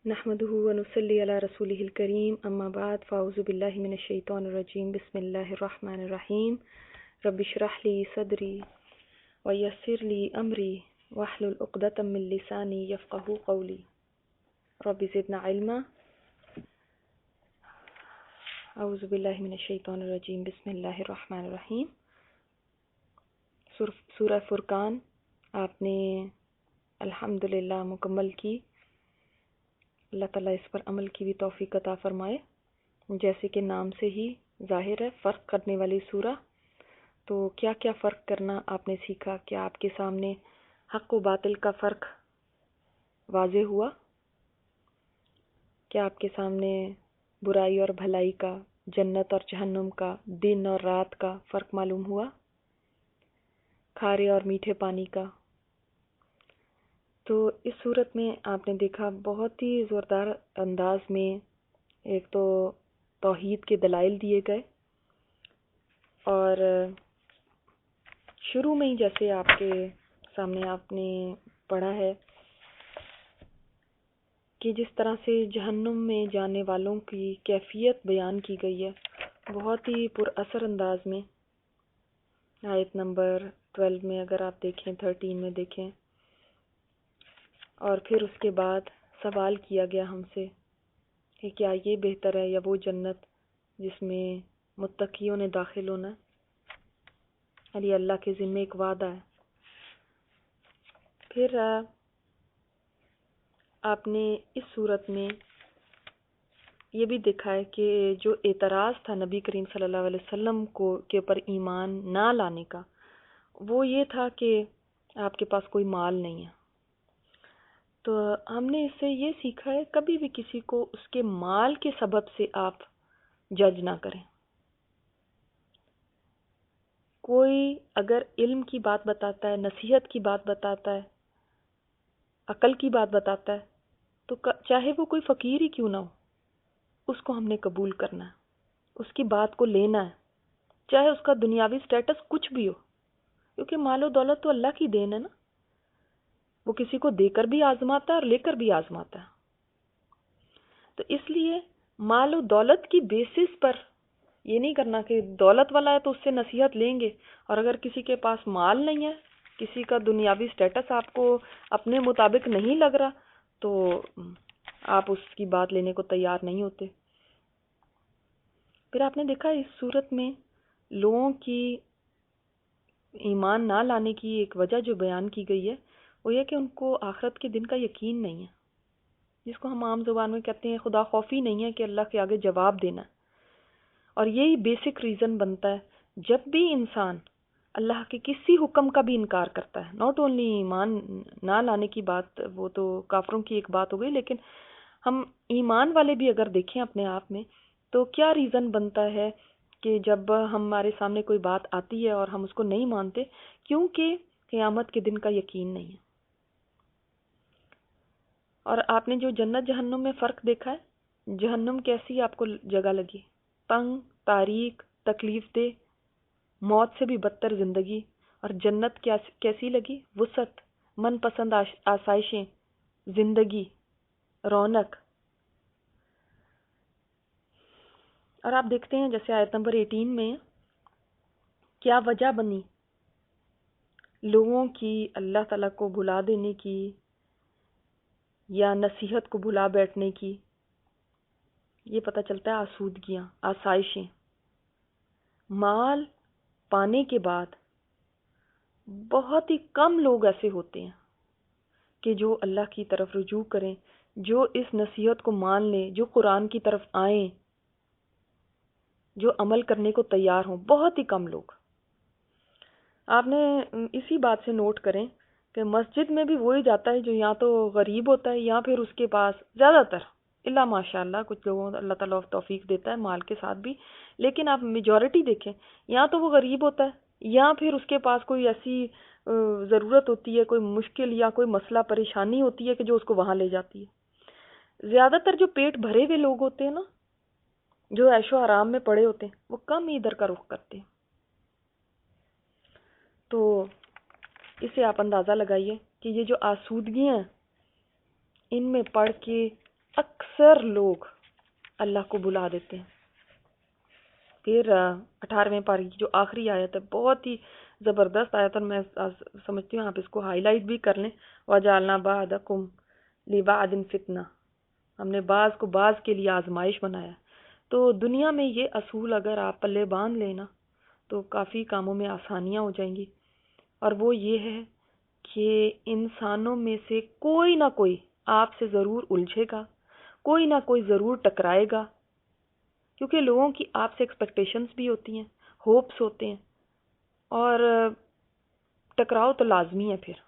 نحمده ونصلي على رسوله الكريم اما بعد فاعوذ بالله من الشيطان الرجيم بسم الله الرحمن الرحيم رب اشرح لي صدري ويسر لي امري واحلل عقدة من لساني يفقهوا قولي رب زدنا علما. اعوذ باللہ من الشیطان الرجیم بسم اللہ الرحمن الرحیم. سورہ فرقان آپ نے الحمدللہ مکمل کی. اللہ تعالیٰ اس پر عمل کی بھی توفیق عطا فرمائے. جیسے کہ نام سے ہی ظاہر ہے فرق کرنے والی سورہ، تو کیا کیا فرق کرنا آپ نے سیکھا؟ کیا آپ کے سامنے حق و باطل کا فرق واضح ہوا؟ کیا آپ کے سامنے برائی اور بھلائی کا، جنت اور جہنم کا، دن اور رات کا فرق معلوم ہوا؟ کھارے اور میٹھے پانی کا؟ تو اس صورت میں آپ نے دیکھا بہت ہی زوردار انداز میں ایک تو توحید کے دلائل دیے گئے، اور شروع میں ہی جیسے آپ کے سامنے آپ نے پڑھا ہے کہ جس طرح سے جہنم میں جانے والوں کی کیفیت بیان کی گئی ہے بہت ہی پر اثر انداز میں. آیت نمبر 12 میں اگر آپ دیکھیں، 13 میں دیکھیں، اور پھر اس کے بعد سوال کیا گیا ہم سے کہ کیا یہ بہتر ہے یا وہ جنت جس میں متقیوں نے داخل ہونا ہے، اور یہ اللہ کے ذمہ ایک وعدہ ہے. پھر آپ نے اس صورت میں یہ بھی دیکھا ہے کہ جو اعتراض تھا نبی کریم صلی اللہ علیہ وسلم کے اوپر ایمان نہ لانے کا، وہ یہ تھا کہ آپ کے پاس کوئی مال نہیں ہے. تو ہم نے اس سے یہ سیکھا ہے کبھی بھی کسی کو اس کے مال کے سبب سے آپ جج نہ کریں. کوئی اگر علم کی بات بتاتا ہے، نصیحت کی بات بتاتا ہے، عقل کی بات بتاتا ہے، تو چاہے وہ کوئی فقیر ہی کیوں نہ ہو، اس کو ہم نے قبول کرنا ہے، اس کی بات کو لینا ہے، چاہے اس کا دنیاوی سٹیٹس کچھ بھی ہو، کیونکہ مال و دولت تو اللہ کی دین ہے نا. وہ کسی کو دے کر بھی آزماتا ہے اور لے کر بھی آزماتا ہے. تو اس لیے مال و دولت کی بیسس پر یہ نہیں کرنا کہ دولت والا ہے تو اس سے نصیحت لیں گے، اور اگر کسی کے پاس مال نہیں ہے، کسی کا دنیاوی سٹیٹس آپ کو اپنے مطابق نہیں لگ رہا، تو آپ اس کی بات لینے کو تیار نہیں ہوتے. پھر آپ نے دیکھا اس صورت میں لوگوں کی ایمان نہ لانے کی ایک وجہ جو بیان کی گئی ہے وہ یہ کہ ان کو آخرت کے دن کا یقین نہیں ہے، جس کو ہم عام زبان میں کہتے ہیں خدا خوفی نہیں ہے کہ اللہ کے آگے جواب دینا. اور یہی بیسک ریزن بنتا ہے جب بھی انسان اللہ کے کسی حکم کا بھی انکار کرتا ہے. ناٹ اونلی ایمان نہ لانے کی بات، وہ تو کافروں کی ایک بات ہو گئی، لیکن ہم ایمان والے بھی اگر دیکھیں اپنے آپ میں، تو کیا ریزن بنتا ہے کہ جب ہمارے سامنے کوئی بات آتی ہے اور ہم اس کو نہیں مانتے؟ کیونکہ قیامت کے دن کا یقین نہیں ہے. اور آپ نے جو جنت جہنم میں فرق دیکھا ہے، جہنم کیسی آپ کو جگہ لگی؟ تنگ، تاریک، تکلیف دہ، موت سے بھی بدتر زندگی. اور جنت کیسی لگی؟ وسعت، من پسند آسائشیں، زندگی، رونق. اور آپ دیکھتے ہیں جیسے آیت نمبر 18 میں کیا وجہ بنی لوگوں کی اللہ تعالیٰ کو بھلا دینے کی یا نصیحت کو بھلا بیٹھنے کی. یہ پتہ چلتا ہے آسودگیاں، آسائشیں. مال پانے کے بعد بہت ہی کم لوگ ایسے ہوتے ہیں کہ جو اللہ کی طرف رجوع کریں، جو اس نصیحت کو مان لیں، جو قرآن کی طرف آئیں، جو عمل کرنے کو تیار ہوں. بہت ہی کم لوگ. آپ نے اسی بات سے نوٹ کریں کہ مسجد میں بھی وہی جاتا ہے جو یا تو غریب ہوتا ہے یا پھر اس کے پاس زیادہ تر، اللہ ماشاء اللہ کچھ لوگوں اللہ تعالیٰ توفیق دیتا ہے مال کے ساتھ بھی، لیکن آپ میجورٹی دیکھیں یا تو وہ غریب ہوتا ہے یا پھر اس کے پاس کوئی ایسی ضرورت ہوتی ہے، کوئی مشکل یا کوئی مسئلہ پریشانی ہوتی ہے کہ جو اس کو وہاں لے جاتی ہے. زیادہ تر جو پیٹ بھرے ہوئے لوگ ہوتے ہیں نا، جو عیش و آرام میں پڑے ہوتے ہیں، وہ کم ہی ادھر کا رخ کرتے ہیں. تو اسے آپ اندازہ لگائیے کہ یہ جو آسودگیاں ان میں پڑھ کے اکثر لوگ اللہ کو بلا دیتے ہیں. پھر 18ویں پارے کی جو آخری آیت ہے بہت ہی زبردست آیت، اور میں سمجھتی ہوں آپ اس کو ہائی لائٹ بھی کر لیں. وَجَعَلْنَا بَعْضَكُمْ لِبَعْضٍ فِتْنَةً، ہم نے بعض کو بعض کے لیے آزمائش بنایا. تو دنیا میں یہ اصول اگر آپ پلے باندھ لینا تو کافی کاموں میں آسانیاں ہو جائیں گی. اور وہ یہ ہے کہ انسانوں میں سے کوئی نہ کوئی آپ سے ضرور الجھے گا، کوئی نہ کوئی ضرور ٹکرائے گا، کیونکہ لوگوں کی آپ سے ایکسپیکٹیشنز بھی ہوتی ہیں، ہوپس ہوتے ہیں، اور ٹکراؤ تو لازمی ہے. پھر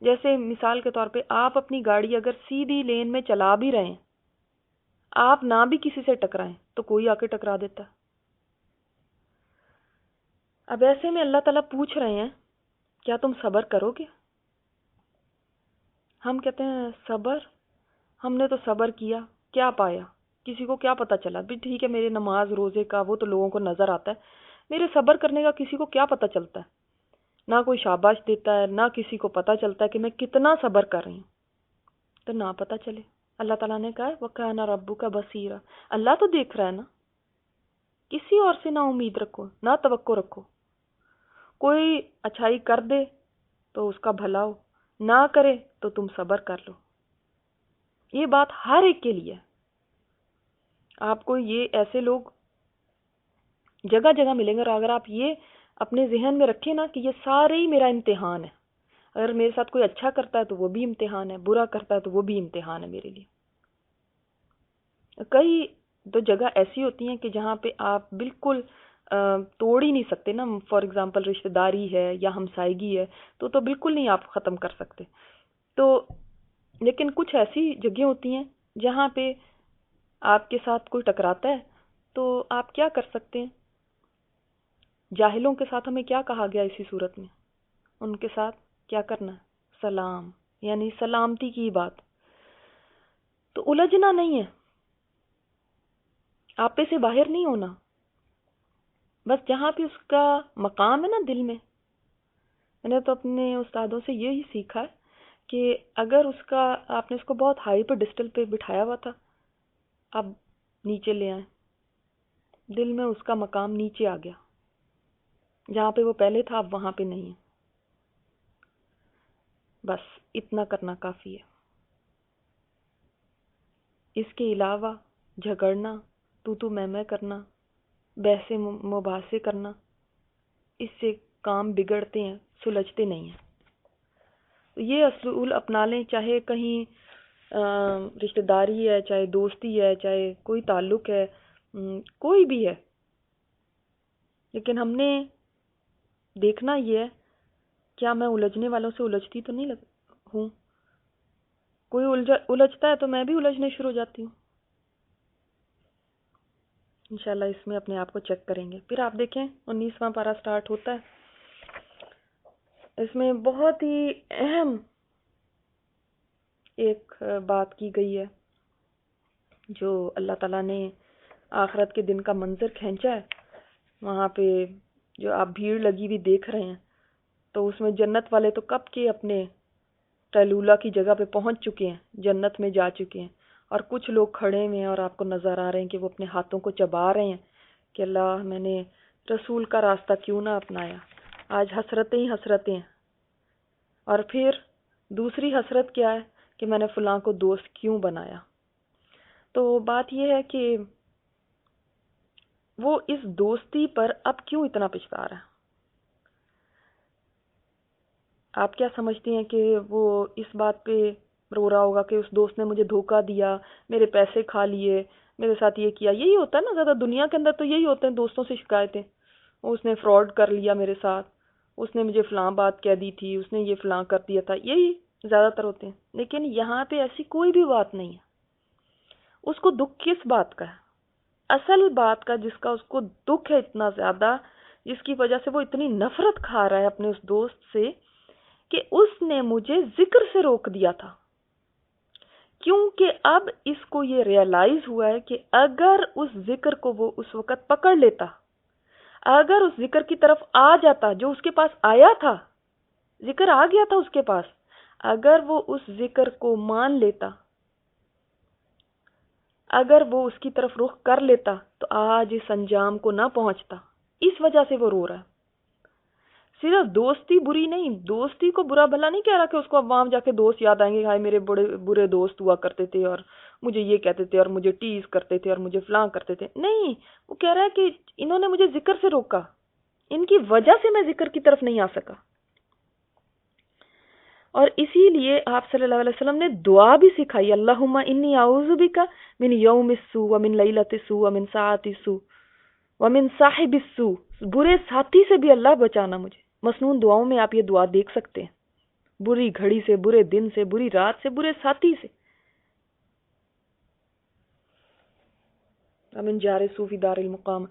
جیسے مثال کے طور پہ آپ اپنی گاڑی اگر سیدھی لین میں چلا بھی رہے ہیں، آپ نہ بھی کسی سے ٹکرائیں تو کوئی آ کے ٹکرا دیتا ہے. اب ایسے میں اللہ تعالیٰ پوچھ رہے ہیں کیا تم صبر کرو گے؟ ہم کہتے ہیں صبر، ہم نے تو صبر کیا، کیا پایا؟ کسی کو کیا پتا چلا؟ بھی ٹھیک ہے میرے نماز روزے کا وہ تو لوگوں کو نظر آتا ہے، میرے صبر کرنے کا کسی کو کیا پتا چلتا ہے؟ نہ کوئی شاباش دیتا ہے، نہ کسی کو پتا چلتا ہے کہ میں کتنا صبر کر رہی ہوں. تو نہ پتا چلے. اللہ تعالیٰ نے کہا وَكَانَ رَبُّكَ بَصِيرًا، اللہ تو دیکھ رہا ہے نا. کسی اور سے نہ امید رکھو، نہ توقع رکھو. کوئی اچھائی کر دے تو اس کا بھلا ہو، نہ کرے تو تم صبر کر لو. یہ بات ہر ایک کے لیے. آپ کو یہ ایسے لوگ جگہ جگہ ملیں گے، اور اگر آپ یہ اپنے ذہن میں رکھیں نا کہ یہ سارے ہی میرا امتحان ہے. اگر میرے ساتھ کوئی اچھا کرتا ہے تو وہ بھی امتحان ہے، برا کرتا ہے تو وہ بھی امتحان ہے میرے لیے. کئی تو جگہ ایسی ہوتی ہیں کہ جہاں پہ آپ بالکل توڑ ہی نہیں سکتے نا. فار ایگزامپل رشتہ داری ہے یا ہمسائیگی ہے تو بالکل نہیں آپ ختم کر سکتے. تو لیکن کچھ ایسی جگہیں ہوتی ہیں جہاں پہ آپ کے ساتھ کوئی ٹکراتا ہے تو آپ کیا کر سکتے ہیں؟ جاہلوں کے ساتھ ہمیں کیا کہا گیا اسی صورت میں؟ ان کے ساتھ کیا کرنا ہے؟ سلام، یعنی سلامتی کی بات. تو الجھنا نہیں ہے، آپ پہ سے باہر نہیں ہونا. بس جہاں پہ اس کا مقام ہے نا دل میں نے تو اپنے استادوں سے یہی سیکھا ہے کہ اگر اس کا آپ نے اس کو بہت ہائی پہ ڈسٹل پہ بٹھایا ہوا تھا، اب نیچے لے آئیں. دل میں اس کا مقام نیچے آ گیا، جہاں پہ وہ پہلے تھا اب وہاں پہ نہیں ہے. بس اتنا کرنا کافی ہے. اس کے علاوہ جھگڑنا، تو میں کرنا، بحث مباحثے کرنا، اس سے کام بگڑتے ہیں، سلجھتے نہیں ہیں. یہ اصول اپنا لیں، چاہے کہیں رشتہ داری ہے، چاہے دوستی ہے، چاہے کوئی تعلق ہے، کوئی بھی ہے. لیکن ہم نے دیکھنا یہ ہے کیا میں الجھنے والوں سے الجھتی تو نہیں ہوں. کوئی الجھتا ہے تو میں بھی الجھنے شروع ہو جاتی ہوں. انشاءاللہ اس میں اپنے آپ کو چیک کریں گے. پھر آپ دیکھیں 19واں پارہ سٹارٹ ہوتا ہے. اس میں بہت ہی اہم ایک بات کی گئی ہے جو اللہ تعالیٰ نے آخرت کے دن کا منظر کھینچا ہے. وہاں پہ جو آپ بھیڑ لگی ہوئی دیکھ رہے ہیں تو اس میں جنت والے تو کب کے اپنے ٹیلولہ کی جگہ پہ پہنچ چکے ہیں، جنت میں جا چکے ہیں. اور کچھ لوگ کھڑے ہوئے ہیں اور آپ کو نظر آ رہے ہیں کہ وہ اپنے ہاتھوں کو چبا رہے ہیں کہ اللہ میں نے رسول کا راستہ کیوں نہ اپنایا. آج حسرتیں ہی حسرتیں ہیں. اور پھر دوسری حسرت کیا ہے کہ میں نے فلاں کو دوست کیوں بنایا. تو بات یہ ہے کہ وہ اس دوستی پر اب کیوں اتنا پچھتا رہا ہے. آپ کیا سمجھتے ہیں کہ وہ اس بات پہ رو رہا ہوگا کہ اس دوست نے مجھے دھوکہ دیا، میرے پیسے کھا لیے، میرے ساتھ یہ کیا؟ یہی ہوتا ہے نا زیادہ دنیا کے اندر، تو یہی ہوتے ہیں دوستوں سے شکایتیں. اس نے فراڈ کر لیا میرے ساتھ، اس نے مجھے فلاں بات کہہ دی تھی، اس نے یہ فلاں کر دیا تھا، یہی زیادہ تر ہوتے ہیں. لیکن یہاں پہ ایسی کوئی بھی بات نہیں ہے. اس کو دکھ کس بات کا ہے؟ اصل بات کا جس کا اس کو دکھ ہے اتنا زیادہ، جس کی وجہ سے وہ اتنی نفرت کھا رہا ہے اپنے اس دوست سے، کہ اس نے مجھے ذکر سے روک دیا تھا. کیونکہ اب اس کو یہ ریئلائز ہوا ہے کہ اگر اس ذکر کو وہ اس وقت پکڑ لیتا، اگر اس ذکر کی طرف آ جاتا جو اس کے پاس آیا تھا، ذکر آ گیا تھا اس کے پاس، اگر وہ اس ذکر کو مان لیتا اگر وہ اس کی طرف رخ کر لیتا تو آج اس انجام کو نہ پہنچتا. اس وجہ سے وہ رو رہا ہے. صرف دوستی بری نہیں، دوستی کو برا بھلا نہیں کہہ رہا کہ اس کو اب وہاں جا کے دوست یاد آئیں گے، ہائے میرے بڑے برے دوست ہوا کرتے تھے اور مجھے یہ کہتے تھے اور مجھے ٹیز کرتے تھے اور مجھے فلاں کرتے تھے. نہیں، وہ کہہ رہا ہے کہ انہوں نے مجھے ذکر سے روکا، ان کی وجہ سے میں ذکر کی طرف نہیں آ سکا. اور اسی لیے آپ صلی اللہ علیہ وسلم نے دعا بھی سکھائی، اللہم انی اعوذ بک من یوم السوء ومن لیلۃ السوء ومن ساعۃ السوء ومن صاحب السوء. برے ساتھی سے بھی اللہ بچانا مجھے. مسنون دعاؤں میں آپ یہ دعا دیکھ سکتے ہیں، بری گھڑی سے، برے دن سے، بری رات سے، برے ساتھی سے. ومن جار السوء فی دار المقام.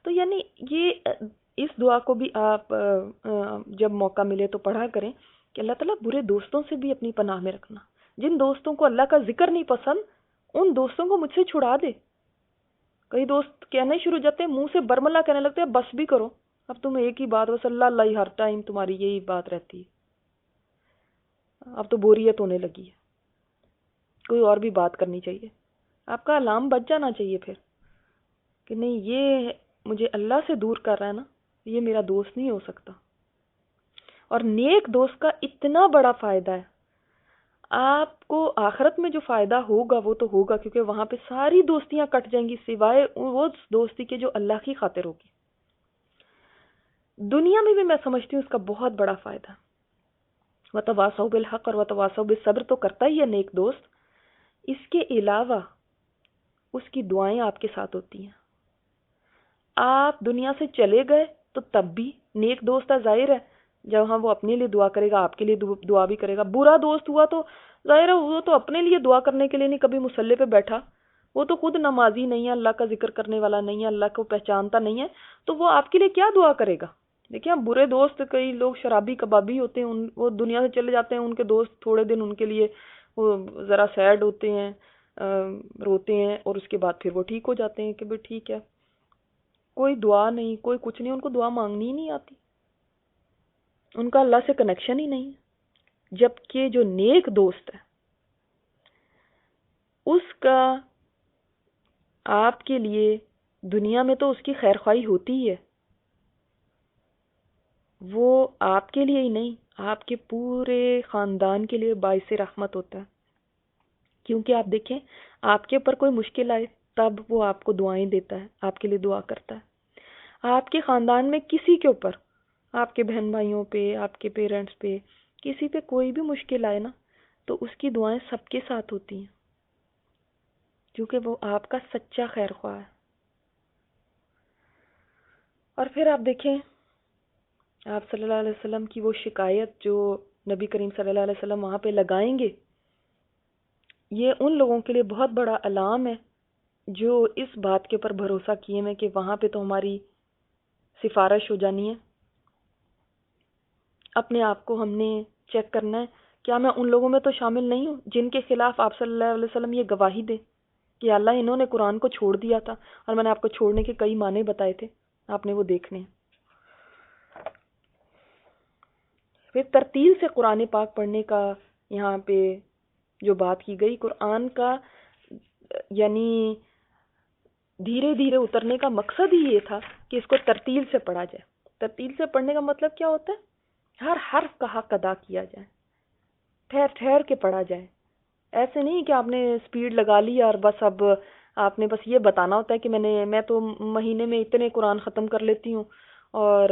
تو یعنی یہ اس دعا کو بھی آپ جب موقع ملے تو پڑھا کریں کہ اللہ تعالیٰ برے دوستوں سے بھی اپنی پناہ میں رکھنا. جن دوستوں کو اللہ کا ذکر نہیں پسند، ان دوستوں کو مجھ سے چھڑا دے. کئی دوست کہنے شروع جاتے ہیں، منہ سے برملا کہنے لگتے ہیں بس بھی کرو، اب تم ایک ہی بات، بس اللہ اللہ ہی ہر ٹائم تمہاری یہی بات رہتی ہے، اب تو بوریت ہونے لگی ہے، کوئی اور بھی بات کرنی چاہیے. آپ کا الارم بج جانا چاہیے پھر کہ نہیں، یہ مجھے اللہ سے دور کر رہا ہے نا، یہ میرا دوست نہیں ہو سکتا. اور نیک دوست کا اتنا بڑا فائدہ ہے، آپ کو آخرت میں جو فائدہ ہوگا وہ تو ہوگا، کیونکہ وہاں پہ ساری دوستیاں کٹ جائیں گی سوائے وہ دوستی کے جو اللہ کی خاطر ہوگی. دنیا میں بھی میں سمجھتی ہوں اس کا بہت بڑا فائدہ. وتواصوا بالحق اور وتواصوا بالصبر تو کرتا ہی ہے نیک دوست، اس کے علاوہ اس کی دعائیں آپ کے ساتھ ہوتی ہیں. آپ دنیا سے چلے گئے تو تب بھی نیک دوست ہے، ظاہر ہے جب ہاں وہ اپنے لیے دعا کرے گا، آپ کے لیے دعا بھی کرے گا. برا دوست ہوا تو ظاہر ہے وہ تو اپنے لیے دعا کرنے کے لیے نہیں کبھی مصلی پہ بیٹھا، وہ تو خود نمازی نہیں ہے، اللہ کا ذکر کرنے والا نہیں ہے، اللہ کو پہچانتا نہیں ہے، تو وہ آپ کے لیے کیا دعا کرے گا. دیکھیں آپ برے دوست، کئی لوگ شرابی کبابی ہوتے ہیں، وہ دنیا سے چلے جاتے ہیں، ان کے دوست تھوڑے دن ان کے لیے وہ ذرا سیڈ ہوتے ہیں، روتے ہیں، اور اس کے بعد پھر وہ ٹھیک ہو جاتے ہیں کہ بھئی ٹھیک ہے، کوئی دعا نہیں، کوئی کچھ نہیں، ان کو دعا مانگنی ہی نہیں آتی، ان کا اللہ سے کنیکشن ہی نہیں ہے. جبکہ جو نیک دوست ہے اس کا آپ کے لیے دنیا میں تو اس کی خیر خواہی ہوتی ہی ہے، وہ آپ کے لیے ہی نہیں، آپ کے پورے خاندان کے لیے باعث رحمت ہوتا ہے. کیونکہ آپ دیکھیں آپ کے اوپر کوئی مشکل آئے تب وہ آپ کو دعائیں دیتا ہے، آپ کے لیے دعا کرتا ہے. آپ کے خاندان میں کسی کے اوپر، آپ کے بہن بھائیوں پہ، آپ کے پیرنٹس پہ، کسی پہ کوئی بھی مشکل آئے نا تو اس کی دعائیں سب کے ساتھ ہوتی ہیں، کیونکہ وہ آپ کا سچا خیر خواہ ہے. اور پھر آپ دیکھیں آپ صلی اللہ علیہ وسلم کی وہ شکایت جو نبی کریم صلی اللہ علیہ وسلم وہاں پہ لگائیں گے، یہ ان لوگوں کے لیے بہت بڑا الہام ہے جو اس بات کے اوپر بھروسہ کیے ہیں کہ وہاں پہ تو ہماری سفارش ہو جانی ہے. اپنے آپ کو ہم نے چیک کرنا ہے، کیا میں ان لوگوں میں تو شامل نہیں ہوں جن کے خلاف آپ صلی اللہ علیہ وسلم یہ گواہی دے کہ اللہ انہوں نے قرآن کو چھوڑ دیا تھا، اور میں نے آپ کو چھوڑنے کے کئی معنی بتائے تھے، آپ نے وہ دیکھنے ہیں. پھر ترتیل سے قرآن پاک پڑھنے کا یہاں پہ جو بات کی گئی، قرآن کا یعنی دھیرے دھیرے اترنے کا مقصد ہی یہ تھا کہ اس کو ترتیل سے پڑھا جائے. ترتیل سے پڑھنے کا مطلب کیا ہوتا ہے؟ ہر حرف کا حق ادا کیا جائے، ٹھہر ٹھہر کے پڑھا جائے. ایسے نہیں کہ آپ نے سپیڈ لگا لی اور بس اب آپ نے بس یہ بتانا ہوتا ہے کہ میں تو مہینے میں اتنے قرآن ختم کر لیتی ہوں اور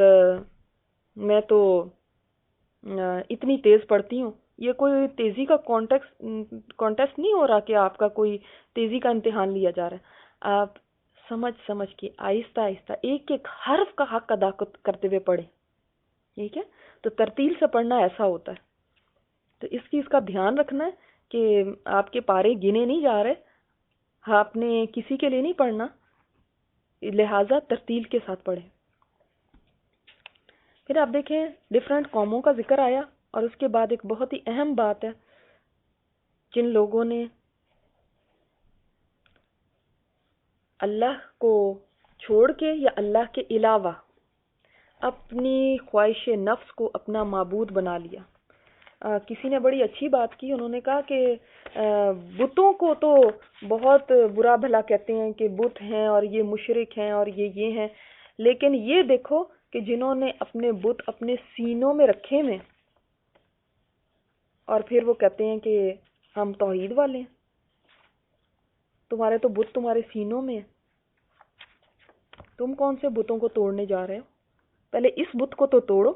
میں تو اتنی تیز پڑھتی ہوں. یہ کوئی تیزی کا کانٹیسٹ نہیں ہو رہا کہ آپ کا کوئی تیزی کا امتحان لیا جا رہا ہے. آپ سمجھ کے آہستہ آہستہ ایک ایک حرف کا حق ادا کرتے ہوئے پڑھیں. ٹھیک ہے، تو ترتیل سے پڑھنا ایسا ہوتا ہے. تو اس چیز کا دھیان رکھنا ہے کہ آپ کے پارے گنے نہیں جا رہے، آپ نے کسی کے لیے نہیں پڑھنا، لہٰذا ترتیل کے ساتھ پڑھیں. پھر آپ دیکھیں ڈیفرنٹ قوموں کا ذکر آیا، اور اس کے بعد ایک بہت ہی اہم بات ہے، جن لوگوں نے اللہ کو چھوڑ کے یا اللہ کے علاوہ اپنی خواہش نفس کو اپنا معبود بنا لیا، کسی نے بڑی اچھی بات کی، انہوں نے کہا کہ بتوں کو تو بہت برا بھلا کہتے ہیں کہ بت ہیں اور یہ مشرک ہیں اور یہ ہیں، لیکن یہ دیکھو کہ جنہوں نے اپنے بت اپنے سینوں میں رکھے ہوئے اور پھر وہ کہتے ہیں کہ ہم توحید والے ہیں۔ تمہارے تو بت تمہارے سینوں میں ہیں، تم کون سے بتوں کو توڑنے جا رہے ہو؟ پہلے اس بت کو تو توڑو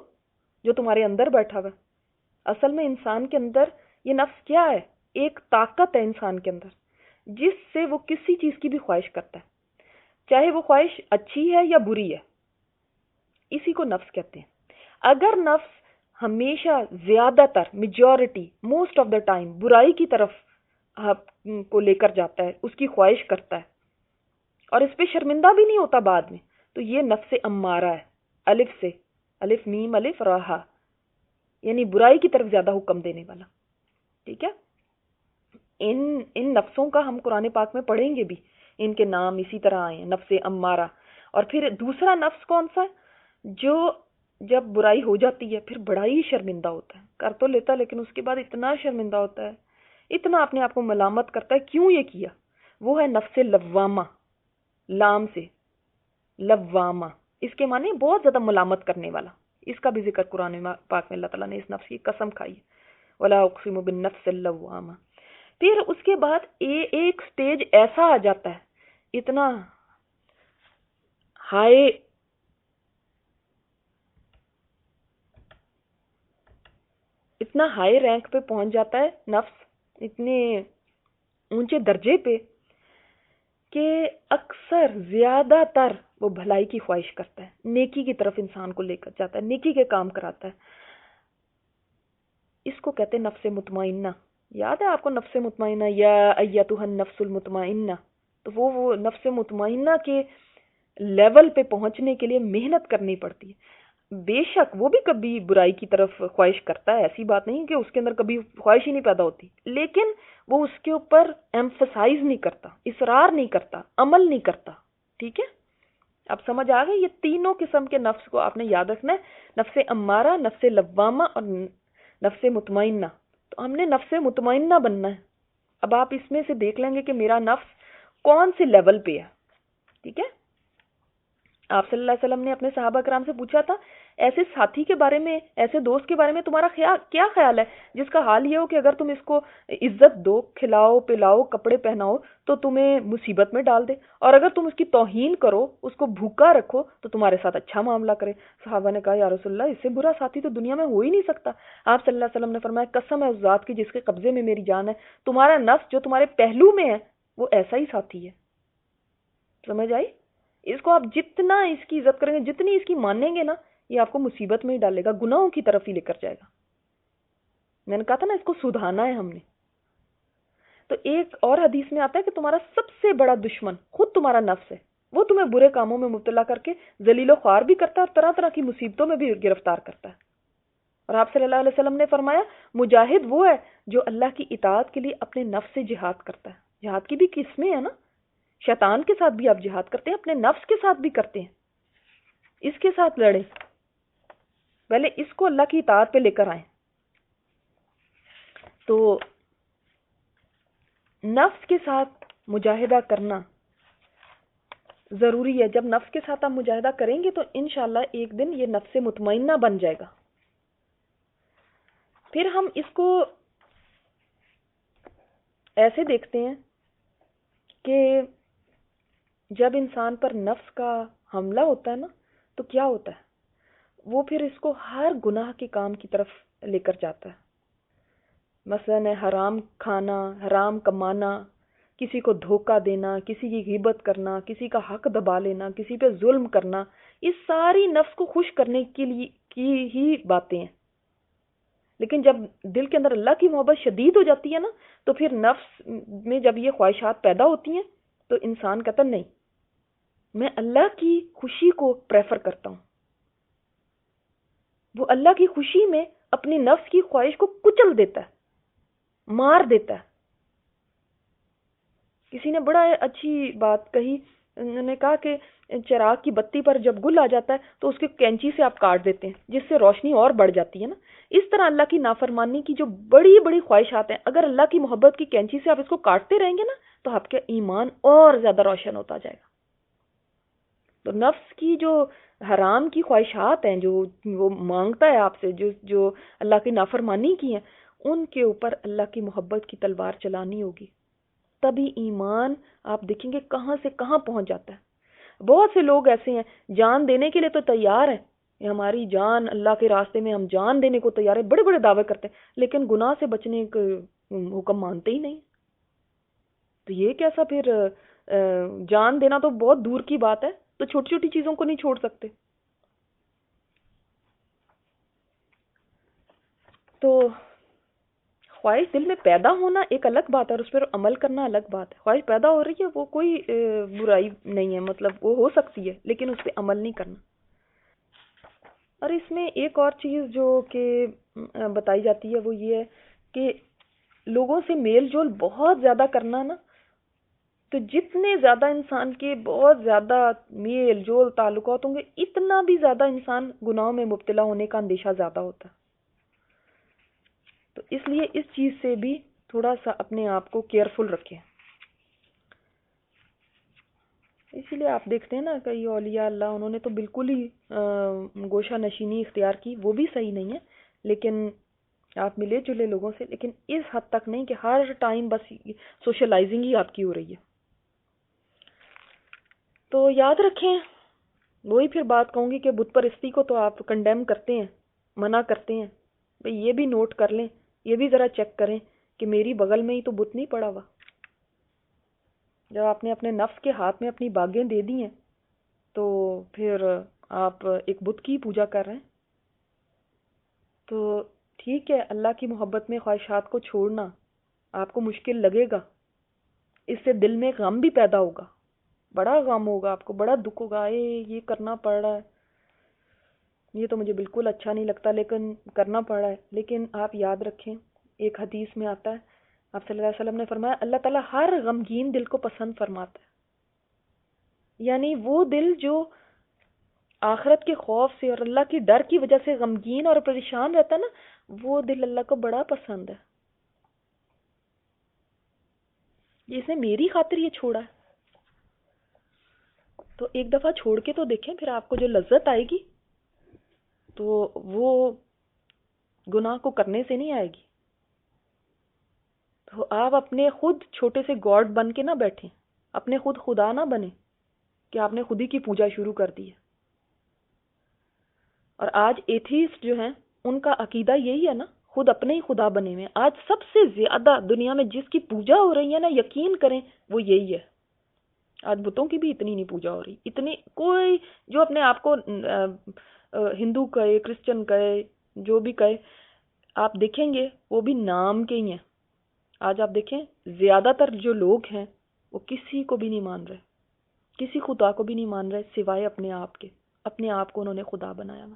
جو تمہارے اندر بیٹھا ہوا ہے۔ اصل میں انسان کے اندر یہ نفس کیا ہے؟ ایک طاقت ہے انسان کے اندر جس سے وہ کسی چیز کی بھی خواہش کرتا ہے، چاہے وہ خواہش اچھی ہے یا بری ہے، اسی کو نفس کہتے ہیں۔ اگر نفس ہمیشہ زیادہ تر majority most of the time برائی کی طرف آپ کو لے کر جاتا ہے، اس کی خواہش کرتا ہے اور اس پہ شرمندہ بھی نہیں ہوتا بعد میں، تو یہ نفس امارہ ہے، الف سے، الف میم الف راہا، یعنی برائی کی طرف زیادہ حکم دینے والا۔ ٹھیک ہے، ان نفسوں کا ہم قرآن پاک میں پڑھیں گے بھی، ان کے نام اسی طرح آئے ہیں، نفس امارہ۔ اور پھر دوسرا نفس کون سا ہے؟ جو جب برائی ہو جاتی ہے پھر بڑا ہی شرمندہ ہوتا ہے، کر تو لیتا لیکن اس کے بعد اتنا شرمندہ ہوتا ہے، اتنا اپنے آپ کو ملامت کرتا ہے کیوں یہ کیا، وہ ہے نفس لوامہ، لام سے لوامہ، اس کے معنی بہت زیادہ ملامت کرنے والا۔ اس کا بھی ذکر قرآن پاک میں اللہ تعالیٰ نے اس نفس کی قسم کھائی ہے، وَلَا أُقْسِمُ بِالنَّفْسِ اللَّوَّامَةِ۔ پھر اس کے بعد ایک سٹیج ایسا آ جاتا ہے، اتنا ہائی رینک پہ پہنچ جاتا ہے نفس، اتنے اونچے درجے پہ کہ اکثر زیادہ تر وہ بھلائی کی خواہش کرتا ہے، نیکی کی طرف انسان کو لے کر جاتا ہے، نیکی کے کام کراتا ہے۔ اس کو کہتے ہیں نفس مطمئنہ۔ یاد ہے آپ کو نفس مطمئنہ، یا ایتھا النفس المطمئنہ؟ تو وہ نفس مطمئنہ کے لیول پہ پہنچنے کے لیے محنت کرنی پڑتی ہے۔ بے شک وہ بھی کبھی برائی کی طرف خواہش کرتا ہے، ایسی بات نہیں کہ اس کے اندر کبھی خواہش ہی نہیں پیدا ہوتی، لیکن وہ اس کے اوپر ایمفسائز نہیں کرتا، اصرار نہیں کرتا، عمل نہیں کرتا۔ ٹھیک ہے، اب سمجھ آ گئی؟ یہ تینوں قسم کے نفس کو آپ نے یاد رکھنا ہے، نفس امارہ، نفس لوامہ اور نفس مطمئنہ۔ تو ہم نے نفس مطمئنہ بننا ہے۔ اب آپ اس میں سے دیکھ لیں گے کہ میرا نفس کون سے لیول پہ ہے۔ ٹھیک ہے، آپ صلی اللہ علیہ وسلم نے اپنے صحابہ کرام سے پوچھا تھا، ایسے ساتھی کے بارے میں، ایسے دوست کے بارے میں تمہارا کیا خیال ہے جس کا حال یہ ہو کہ اگر تم اس کو عزت دو، کھلاؤ پلاؤ، کپڑے پہناؤ تو تمہیں مصیبت میں ڈال دے، اور اگر تم اس کی توہین کرو، اس کو بھوکا رکھو تو تمہارے ساتھ اچھا معاملہ کرے۔ صحابہ نے کہا یا رسول اللہ، اس سے برا ساتھی تو دنیا میں ہو ہی نہیں سکتا۔ آپ صلی اللہ علیہ وسلم نے فرمایا، قسم ہے اس ذات کی جس کے قبضے میں میری جان ہے، تمہارا نفس جو تمہارے پہلو میں ہے وہ ایسا ہی ساتھی ہے۔ سمجھ آئی؟ اس کو آپ جتنا اس کی عزت کریں گے، جتنی اس کی مانیں گے نا، یہ آپ کو مصیبت میں ہی ڈالے گا، گناہوں کی طرف ہی لے کر جائے گا۔ میں نے کہا تھا نا اس کو سدھانا ہے ہم نے۔ تو ایک اور حدیث میں آتا ہے کہ تمہارا سب سے بڑا دشمن خود تمہارا نفس ہے، وہ تمہیں برے کاموں میں مبتلا کر کے ذلیل و خوار بھی کرتا ہے اور طرح طرح کی مصیبتوں میں بھی گرفتار کرتا ہے۔ اور آپ صلی اللہ علیہ وسلم نے فرمایا، مجاہد وہ ہے جو اللہ کی اطاعت کے لیے اپنے نفس سے جہاد کرتا ہے۔ جہاد کی بھی قسمیں ہیں نا، شیطان کے ساتھ بھی آپ جہاد کرتے ہیں، اپنے نفس کے ساتھ بھی کرتے ہیں، اس کے ساتھ لڑیں، پہلے اس کو اللہ کی اطاعت پہ لے کر آئیں۔ تو نفس کے ساتھ مجاہدہ کرنا ضروری ہے۔ جب نفس کے ساتھ آپ مجاہدہ کریں گے تو انشاءاللہ ایک دن یہ نفس مطمئنہ بن جائے گا۔ پھر ہم اس کو ایسے دیکھتے ہیں کہ جب انسان پر نفس کا حملہ ہوتا ہے نا تو کیا ہوتا ہے، وہ پھر اس کو ہر گناہ کے کام کی طرف لے کر جاتا ہے۔ مثلا حرام کھانا، حرام کمانا، کسی کو دھوکہ دینا، کسی کی غیبت کرنا، کسی کا حق دبا لینا، کسی پہ ظلم کرنا، یہ ساری نفس کو خوش کرنے کے لیے کی ہی باتیں ہیں۔ لیکن جب دل کے اندر اللہ کی محبت شدید ہو جاتی ہے نا تو پھر نفس میں جب یہ خواہشات پیدا ہوتی ہیں تو انسان کہتا نہیں، میں اللہ کی خوشی کو پریفر کرتا ہوں۔ وہ اللہ کی خوشی میں اپنی نفس کی خواہش کو کچل دیتا ہے، مار دیتا ہے۔ کسی نے بڑا اچھی بات کہی، انہوں نے کہا کہ چراغ کی بتی پر جب گل آ جاتا ہے تو اس کے کینچی سے آپ کاٹ دیتے ہیں جس سے روشنی اور بڑھ جاتی ہے نا. اس طرح اللہ کی نافرمانی کی جو بڑی بڑی خواہشات ہیں، اگر اللہ کی محبت کی کینچی سے آپ اس کو کاٹتے رہیں گے نا تو آپ کا ایمان اور زیادہ روشن ہوتا جائے گا. تو نفس کی جو حرام کی خواہشات ہیں، جو وہ مانگتا ہے آپ سے، جو اللہ کی نافرمانی کی ہیں، ان کے اوپر اللہ کی محبت کی تلوار چلانی ہوگی. تبھی ایمان آپ دیکھیں گے کہاں سے کہاں پہنچ جاتا ہے. بہت سے لوگ ایسے ہیں جان دینے کے لیے تو تیار ہیں، ہماری جان اللہ کے راستے میں ہم جان دینے کو تیار ہیں، بڑے بڑے دعوے کرتے ہیں، لیکن گناہ سے بچنے کا حکم مانتے ہی نہیں. تو یہ کیسا پھر جان دینا تو بہت دور کی بات ہے، تو چھوٹی چھوٹی چیزوں کو نہیں چھوڑ سکتے. تو خواہش دل میں پیدا ہونا ایک الگ بات ہے اور اس پر عمل کرنا الگ بات ہے. خواہش پیدا ہو رہی ہے وہ کوئی برائی نہیں ہے، مطلب وہ ہو سکتی ہے، لیکن اس پہ عمل نہیں کرنا. اور اس میں ایک اور چیز جو کہ بتائی جاتی ہے وہ یہ ہے کہ لوگوں سے میل جول بہت زیادہ کرنا نا، تو جتنے زیادہ انسان کے بہت زیادہ میل جول تعلقات ہوں گے اتنا بھی زیادہ انسان گناہوں میں مبتلا ہونے کا اندیشہ زیادہ ہوتا ہے. تو اس لیے اس چیز سے بھی تھوڑا سا اپنے آپ کو کیئرفل رکھیں. اسی لیے آپ دیکھتے ہیں نا کئی اولیاء اللہ انہوں نے تو بالکل ہی گوشہ نشینی اختیار کی، وہ بھی صحیح نہیں ہے، لیکن آپ ملے جلے لوگوں سے، لیکن اس حد تک نہیں کہ ہر ٹائم بس سوشلائزنگ ہی آپ کی ہو رہی ہے. تو یاد رکھیں، وہی پھر بات کہوں گی کہ بت پرستی کو تو آپ کنڈیم کرتے ہیں، منع کرتے ہیں. بھئی یہ بھی نوٹ کر لیں، یہ بھی ذرا چیک کریں کہ میری بغل میں ہی تو بت نہیں پڑا ہوا. جب آپ نے اپنے نفس کے ہاتھ میں اپنی باغیں دے دی ہیں تو پھر آپ ایک بت کی پوجا کر رہے ہیں. تو ٹھیک ہے، اللہ کی محبت میں خواہشات کو چھوڑنا آپ کو مشکل لگے گا، اس سے دل میں غم بھی پیدا ہوگا، بڑا غم ہوگا، آپ کو بڑا دکھ ہوگا، یہ کرنا پڑ رہا ہے، یہ تو مجھے بالکل اچھا نہیں لگتا لیکن کرنا پڑ رہا ہے. لیکن آپ یاد رکھیں، ایک حدیث میں آتا ہے، آپ صلی اللہ علیہ وسلم نے فرمایا اللہ تعالیٰ ہر غمگین دل کو پسند فرماتا ہے. یعنی وہ دل جو آخرت کے خوف سے اور اللہ کی ڈر کی وجہ سے غمگین اور پریشان رہتا ہے نا، وہ دل اللہ کو بڑا پسند ہے. اس نے میری خاطر یہ چھوڑا ہے، تو ایک دفعہ چھوڑ کے تو دیکھیں، پھر آپ کو جو لذت آئے گی تو وہ گناہ کو کرنے سے نہیں آئے گی. تو آپ اپنے خود چھوٹے سے گاڈ بن کے نہ بیٹھیں، اپنے خود خدا نہ بنیں کہ آپ نے خود ہی کی پوجا شروع کر دی ہے. اور آج ایتھیسٹ جو ہیں ان کا عقیدہ یہی ہے نا، خود اپنے ہی خدا بنے ہوئے ہیں. آج سب سے زیادہ دنیا میں جس کی پوجا ہو رہی ہے نا، یقین کریں وہ یہی ہے. آج بتوں کی بھی اتنی نہیں پوجا ہو رہی، اتنی کوئی جو اپنے آپ کو ہندو کہے، کرسچن کہے، جو بھی کہے، آپ دیکھیں گے وہ بھی نام کے ہی ہیں. آج آپ دیکھیں زیادہ تر جو لوگ ہیں وہ کسی کو بھی نہیں مان رہے، کسی خدا کو بھی نہیں مان رہے سوائے اپنے آپ کے. اپنے آپ کو انہوں نے خدا بنایا نا.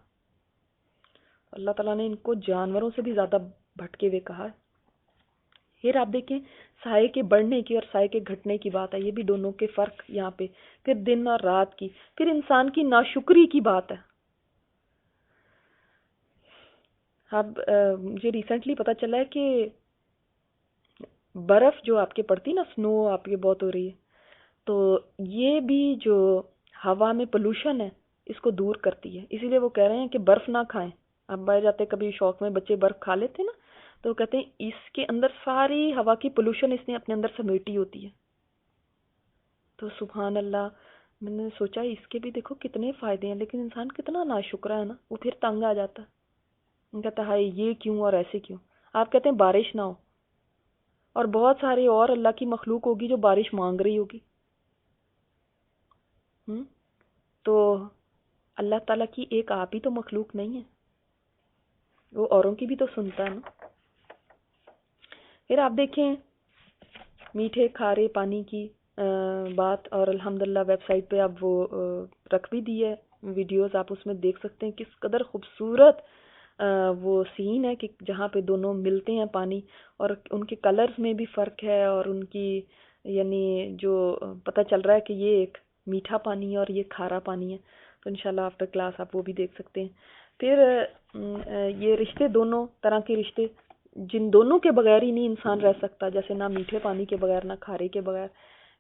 اللہ تعالیٰ نے ان کو جانوروں سے بھی زیادہ بھٹکے ہوئے کہا ہے. پھر آپ دیکھیں سائے کے بڑھنے کی اور سائے کے گھٹنے کی بات ہے، یہ بھی دونوں کے فرق یہاں پہ. پھر دن اور رات کی، پھر انسان کی ناشکری کی بات ہے. اب مجھے ریسنٹلی پتا چلا ہے کہ برف جو آپ کے پڑتی نا، سنو آپ کے بہت ہو رہی ہے، تو یہ بھی جو ہوا میں پولوشن ہے اس کو دور کرتی ہے. اسی لیے وہ کہہ رہے ہیں کہ برف نہ کھائیں. اب باہر جاتے کبھی شوق میں بچے برف کھا لیتے نا، تو کہتے ہیں اس کے اندر ساری ہوا کی پولوشن اس نے اپنے اندر سمیٹی ہوتی ہے. تو سبحان اللہ، میں نے سوچا اس کے بھی دیکھو کتنے فائدے ہیں، لیکن انسان کتنا ناشکرا ہے نا، وہ پھر تنگ آ جاتا ہے، کہتا ہے یہ کیوں اور ایسے کیوں. آپ کہتے ہیں بارش نہ ہو، اور بہت سارے اور اللہ کی مخلوق ہوگی جو بارش مانگ رہی ہوگی. تو اللہ تعالیٰ کی ایک آپ ہی تو مخلوق نہیں ہے، وہ اوروں کی بھی تو سنتا ہے نا. پھر آپ دیکھیں میٹھے کھارے پانی کی بات، اور الحمدللہ ویب سائٹ پہ اب وہ رکھ بھی دی ہے ویڈیوز، آپ اس میں دیکھ سکتے ہیں کس قدر خوبصورت وہ سین ہے کہ جہاں پہ دونوں ملتے ہیں پانی، اور ان کے کلرز میں بھی فرق ہے، اور ان کی یعنی جو پتہ چل رہا ہے کہ یہ ایک میٹھا پانی اور یہ کھارا پانی ہے. تو انشاءاللہ آفٹر کلاس آپ وہ بھی دیکھ سکتے ہیں. پھر یہ رشتے دونوں طرح کے رشتے جن دونوں کے بغیر ہی نہیں انسان رہ سکتا، جیسے نہ میٹھے پانی کے بغیر نہ کھارے کے بغیر،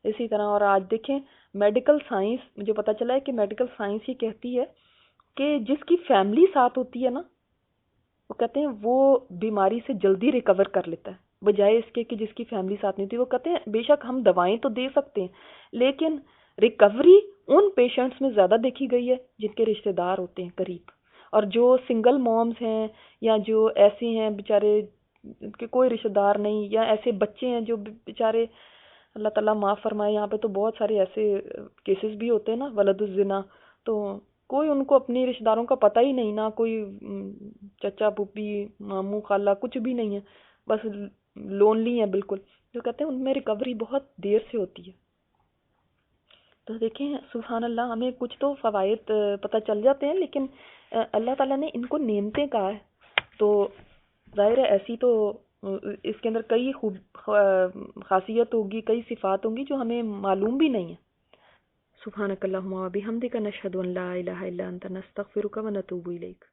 اسی طرح. اور آج دیکھیں میڈیکل سائنس، مجھے پتا چلا ہے کہ میڈیکل سائنس یہ کہتی ہے کہ جس کی فیملی ساتھ ہوتی ہے نا، وہ کہتے ہیں وہ بیماری سے جلدی ریکور کر لیتا ہے بجائے اس کے کہ جس کی فیملی ساتھ نہیں ہوتی. وہ کہتے ہیں بے شک ہم دوائیں تو دے سکتے ہیں لیکن ریکوری ان پیشنٹس میں زیادہ دیکھی گئی ہے جن کے رشتہ دار ہوتے ہیں قریب. اور جو سنگل مومز ہیں یا جو ایسے ہیں بیچارے کہ کوئی رشتہ دار نہیں، یا ایسے بچے ہیں جو بیچارے، اللہ تعالیٰ معاف فرمائے، یہاں پہ تو بہت سارے ایسے کیسز بھی ہوتے ہیں نا، ولد الزنا. تو کوئی ان کو اپنی رشتہ داروں کا پتہ ہی نہیں، نہ کوئی چچا پھوپھی ماموں خالہ کچھ بھی نہیں ہے، بس لونلی ہیں بالکل. جو کہتے ہیں ان میں ریکوری بہت دیر سے ہوتی ہے. تو دیکھیں سبحان اللہ، ہمیں کچھ تو فوائد پتہ چل جاتے ہیں، لیکن اللہ تعالیٰ نے ان کو نعمتیں کہا ہے. تو ظاہر ہے ایسی تو اس کے اندر کئی خوب خاصیت ہوگی، کئی صفات ہوں گی جو ہمیں معلوم بھی نہیں ہے. سبحانک اللہم و بحمدک، نشہد ان لا الہ الا انت، نستغفرک و نتوب الیک.